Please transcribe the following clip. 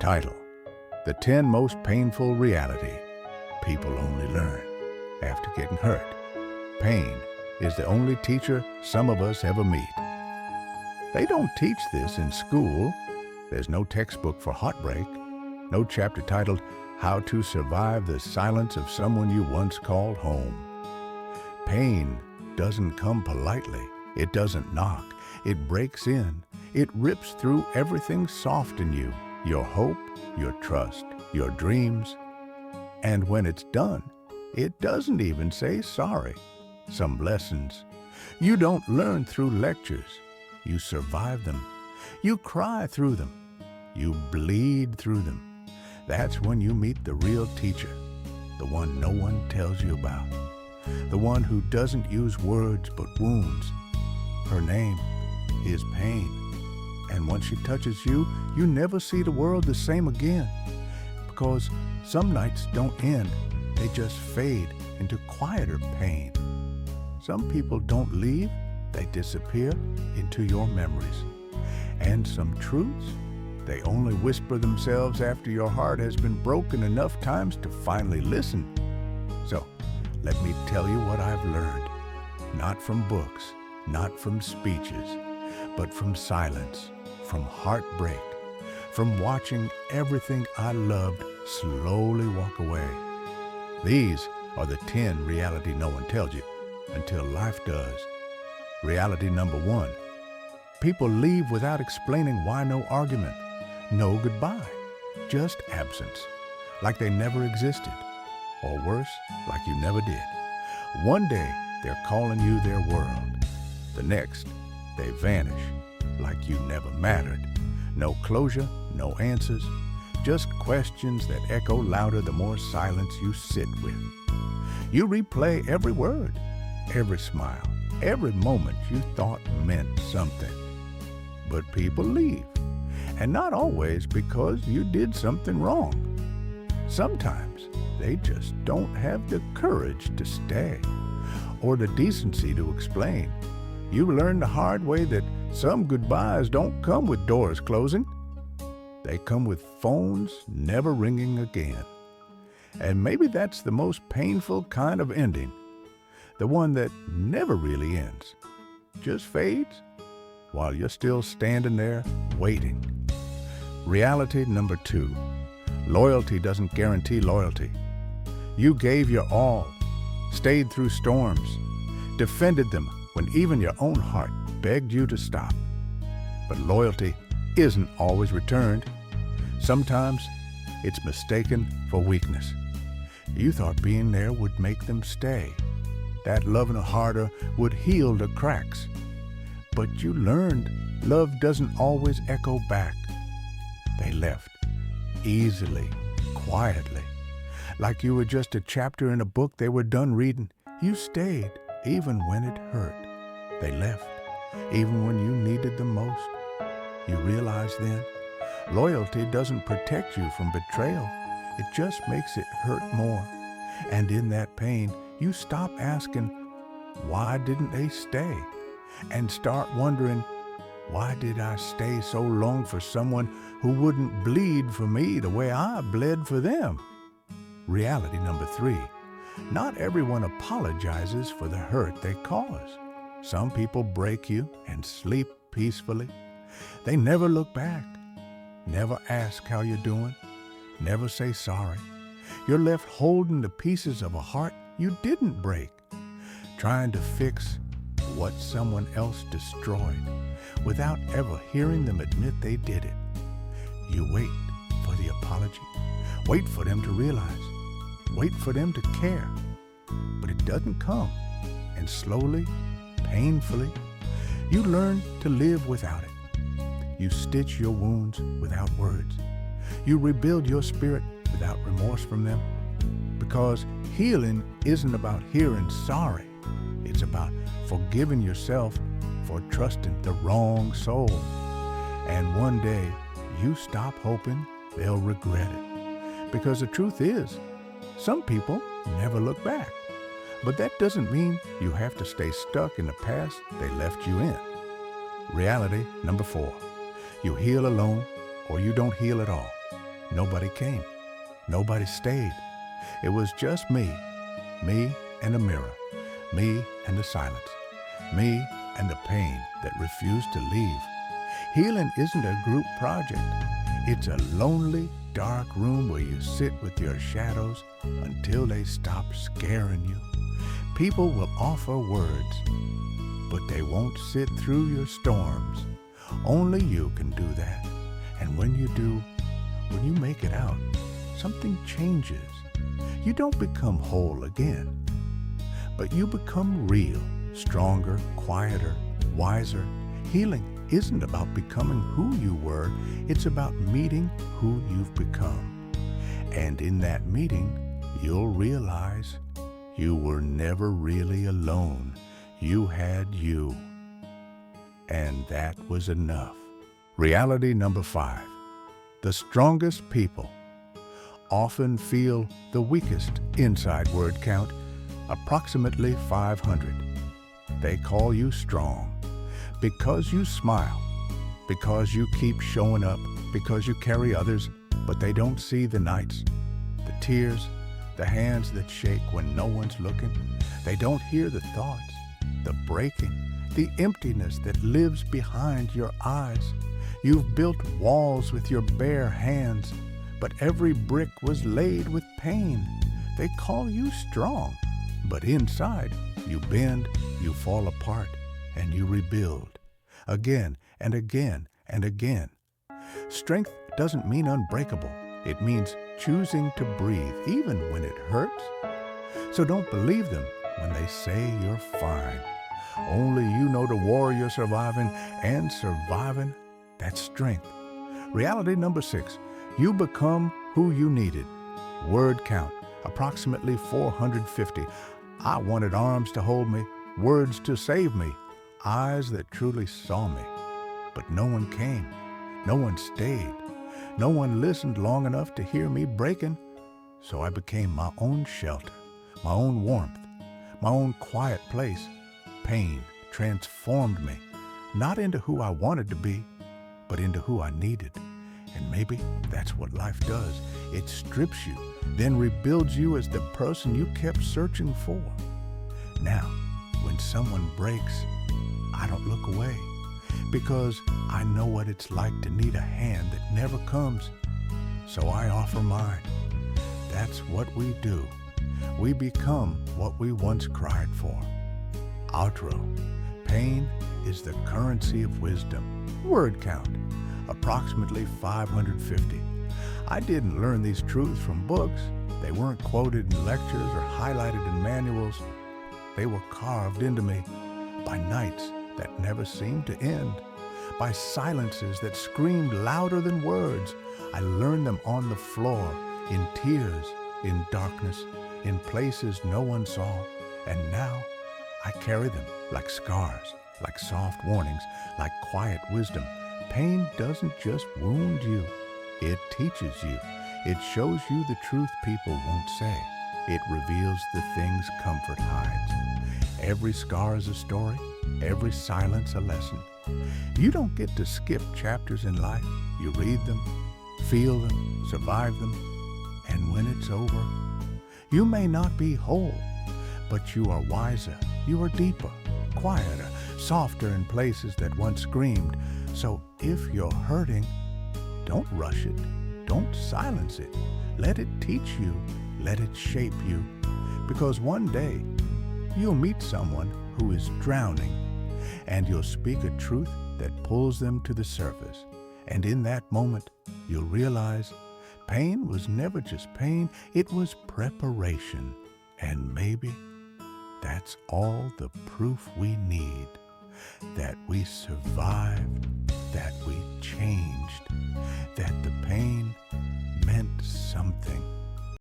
Title: The 10 Most Painful Reality People Only Learn After Getting Hurt. Pain is the only teacher some of us ever meet. They don't teach this in school. There's no textbook for heartbreak, no chapter titled How to Survive the Silence of Someone You Once Called Home. Pain doesn't come politely. It doesn't knock. It breaks in. It rips through everything soft in you, your hope, your trust, your dreams. And when it's done, it doesn't even say sorry. Some lessons you don't learn through lectures. You survive them. You cry through them. You bleed through them. That's when you meet the real teacher, the one no one tells you about, the one who doesn't use words but wounds. Her name is pain. And once she touches you, you never see the world the same again. Because some nights don't end, they just fade into quieter pain. Some people don't leave, they disappear into your memories. And some truths, they only whisper themselves after your heart has been broken enough times to finally listen. So, let me tell you what I've learned. Not from books, not from speeches, but from silence, from heartbreak, from watching everything I loved slowly walk away. These are the 10 reality no one tells you until life does. Reality number 1. People leave without explaining why. No argument, no goodbye, just absence, like they never existed, or worse, like you never did. One day, they're calling you their world. The next, they vanish, like you never mattered. No closure, no answers, just questions that echo louder the more silence you sit with. You replay every word, every smile, every moment you thought meant something. But people leave, and not always because you did something wrong. Sometimes they just don't have the courage to stay, or the decency to explain. You learn the hard way that some goodbyes don't come with doors closing. They come with phones never ringing again. And maybe that's the most painful kind of ending, the one that never really ends, just fades while you're still standing there waiting. Reality number 2. Loyalty doesn't guarantee loyalty. You gave your all, stayed through storms, defended them when even your own heart begged you to stop. But loyalty isn't always returned. Sometimes it's mistaken for weakness. You thought being there would make them stay, that loving harder would heal the cracks. But you learned love doesn't always echo back. They left, easily, quietly, like you were just a chapter in a book they were done reading. You stayed, even when it hurt. They left, even when you needed them most. You realize then, loyalty doesn't protect you from betrayal. It just makes it hurt more. And in that pain, you stop asking, why didn't they stay? And start wondering, why did I stay so long for someone who wouldn't bleed for me the way I bled for them? Reality number 3. Not everyone apologizes for the hurt they cause. Some people break you and sleep peacefully. They never look back, never ask how you're doing, never say sorry. You're left holding the pieces of a heart you didn't break, trying to fix what someone else destroyed without ever hearing them admit they did it. You wait for the apology, wait for them to realize, wait for them to care. But it doesn't come, and slowly, painfully, you learn to live without it. You stitch your wounds without words. You rebuild your spirit without remorse from them. Because healing isn't about hearing sorry. It's about forgiving yourself for trusting the wrong soul. And one day, you stop hoping they'll regret it. Because the truth is, some people never look back. But that doesn't mean you have to stay stuck in the past they left you in. Reality number 4. You heal alone or you don't heal at all. Nobody came. Nobody stayed. It was just me and a mirror, me and the silence, me and the pain that refused to leave. Healing isn't a group project. It's a lonely, dark room where you sit with your shadows until they stop scaring you. People will offer words, but they won't sit through your storms. Only you can do that. And when you do, when you make it out, something changes. You don't become whole again, but you become real, stronger, quieter, wiser. Healing isn't about becoming who you were, it's about meeting who you've become. And in that meeting, you'll realize you were never really alone. You had you. And that was enough. Reality number 5. The strongest people often feel the weakest inside word count, approximately 500. They call you strong because you smile, because you keep showing up, because you carry others, but they don't see the nights, the tears, the hands that shake when no one's looking. They don't hear the thoughts, the breaking, the emptiness that lives behind your eyes. You've built walls with your bare hands, but every brick was laid with pain. They call you strong, but inside you bend, you fall apart, and you rebuild again and again and again. Strength doesn't mean unbreakable. It means choosing to breathe even when it hurts. So don't believe them when they say you're fine. Only you know the war you're surviving, and surviving, that's strength. Reality number 6. You become who you needed. Word count, approximately 450. I wanted arms to hold me, words to save me, eyes that truly saw me. But no one came. No one stayed. No one listened long enough to hear me breaking. So I became my own shelter, my own warmth, my own quiet place. Pain transformed me, not into who I wanted to be, but into who I needed. And maybe that's what life does. It strips you, then rebuilds you as the person you kept searching for. Now, when someone breaks, I don't look away, because I know what it's like to need a hand that never comes. So I offer mine. That's what we do. We become what we once cried for. Outro. Pain is the currency of wisdom. Word count, approximately 550. I didn't learn these truths from books. They weren't quoted in lectures or highlighted in manuals. They were carved into me by nights that never seemed to end, by silences that screamed louder than words. I learned them on the floor, in tears, in darkness, in places no one saw. And now I carry them like scars, like soft warnings, like quiet wisdom. Pain doesn't just wound you, it teaches you. It shows you the truth people won't say. It reveals the things comfort hides. Every scar is a story, every silence a lesson. You don't get to skip chapters in life. You read them, feel them, survive them, and when it's over, you may not be whole, but you are wiser, you are deeper, quieter, softer in places that once screamed. So if you're hurting, don't rush it, don't silence it. Let it teach you, let it shape you. Because one day, you'll meet someone who is drowning, and you'll speak a truth that pulls them to the surface. And in that moment, you'll realize pain was never just pain, it was preparation. And maybe that's all the proof we need, that we survived, that we changed, that the pain meant something.